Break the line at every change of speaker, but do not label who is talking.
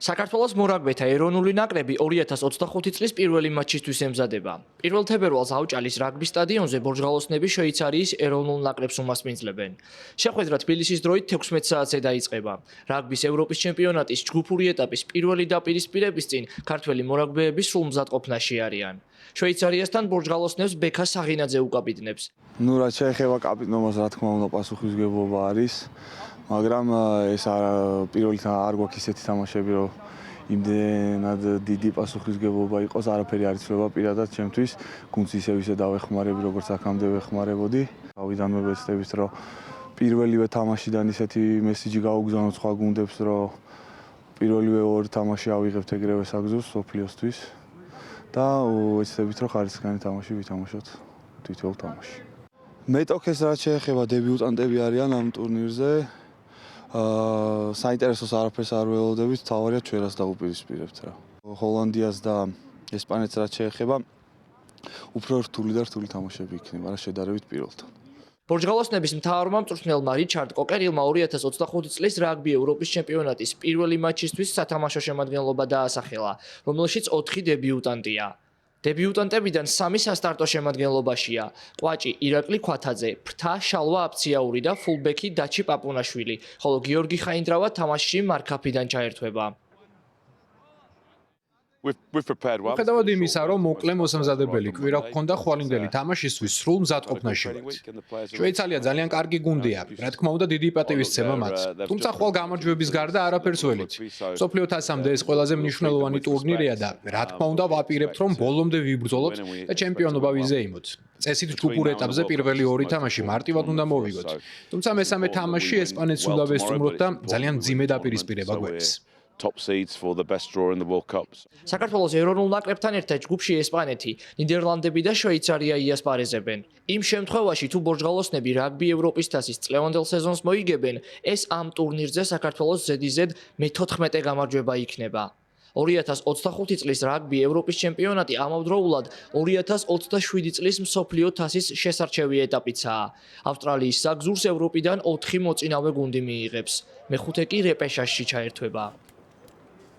საქართველოს მორაგბეთა ეროვნული ნაკრები 2025 წლის პირველი მატჩისთვის ემზადება. 1 თებერვალს აუჭალის რაგბის სტადიონზე ბორჯღალოსნები შვეიცარიის ეროვნულ ნაკრებს უმასპინძლებენ. შეხვედრა თბილისის დროით 16 საათზე დაიწყება. რაგბის ევროპის ჩემპიონატის ჯგუფური ეტაპის პირველი დაპირისპირების წინ ქართველი მორაგბეები სრულ მზადყოფნაში არიან. შვეიცარიასთან ბორჯღალოსნებს ბექა საღინაძე უკაპიტნებს.
რაც შეეხება კაპიტნობას, რა თქმა უნდა, პასუხისმგებლობა არის. მაგრამ ეს პირველი არ გვაქვს ისეთი თამაშები, რომ იმდენად დიდი პასუხისმგებლობა იყოს, არაფერი არ იცვლება პირადად ჩემთვის. გუნდს ისევ დავეხმარები, როგორც აქამდე ვეხმარებოდი. თავიდანვე ვეცდებით, რომ პირველივე თამაშიდან ისეთი მესიჯი გავუგზავნოთ სხვა გუნდებს, რომ პირველივე ორი თამაში ავიღებთ ეგრევე საგზურს სოფლიოსთვის და ვეცდებით, რომ ხარისხიანი თამაში ვითამაშოთ თითოეულ თამაში. მეტოქეს რაც შეეხება დებიუტანტები არიან ამ ტურნირზე. საინტერესოს არაფერს არ ველოდებით, თავარია ჩვენას დაუპირისპირებთ რა. ჰოლანდიას და ესპანეთს რაც შეეხება, უფრო რთული და რთული თამაშები იქნება რა შედარებით პირველთან.
ბორჯღალოსნების მთავარმა მწვრთნელმა რიჩარდ კოკერილმა 2025 წლის რაგბი ევროპის ჩემპიონატის პირველი მატჩისთვის სათამაშო შემადგენლობა დაასახელა, რომელშიც 4 დებიუტანტია. დებიუტანტებიდან 3 სასტარტო შემადგენლობაშია: ყვაჭი ირაკლი ქვათაძე, ფრთა შალვა აფციაური და ფულბექი დაჩი პაპუნაშვილი, ხოლო გიორგი ხაინდრავა თამაშში მარკაფიდან ჩაერთვება.
მიუხედავად იმისა, რომ მოკლე მოსამზადებელი კვირა ჰქონდა ხვალინდელი თამაშისთვის სრულ მზადყოფნაში ვართ. შვეიცარია ძალიან კარგი გუნდია, რა თქმა უნდა დიდი პატივისცემა მათ. თუმცა ხვალ გამარჯვების გარდა არაფერს ველით. მსოფლიო თასამდე ეს ყველაზე მნიშვნელოვანი ტურნირია და რა თქმა უნდა ვაპირებთ, რომ ბოლომდე ვიბრძოლოთ და ჩემპიონობა ვიზეიმოთ. წესით ჯგუფურ ეტაპზე პირველი ორი თამაში მარტივად უნდა მოვიგოთ. თუმცა მესამე თამაში ესპანეთს უნდა ვესტუმროთ და ძალიან მძიმე დაპირისპირება გვექვს.
Top seeds for the best draw in the World Cups.
საქართველოს ეროვნულ ნაკრებთან ერთად ჯგუფში ესპანეთი, ნიდერლანდები და შვეიცარია იასპარეზებენ. იმ შემთხვევაში თუ ბორჯღალოსნები რაგბი ევროპის თასის წლევანდელ სეზონს მოიგებენ, ეს ამ ტურნირზე საქართველოს ზედიზედ მე-14 გამარჯვება იქნება. 2025 წლის რაგბი ევროპის ჩემპიონატი ამავდროულად 2027 წლის მსოფლიო თასის შესარჩევი ეტაპიცაა. ავსტრალიის საგზურს ევროპიდან 4 მოწინავე გუნდი მიიღებს. მეხუთე კი რეპეშაჟში ჩაერთვება.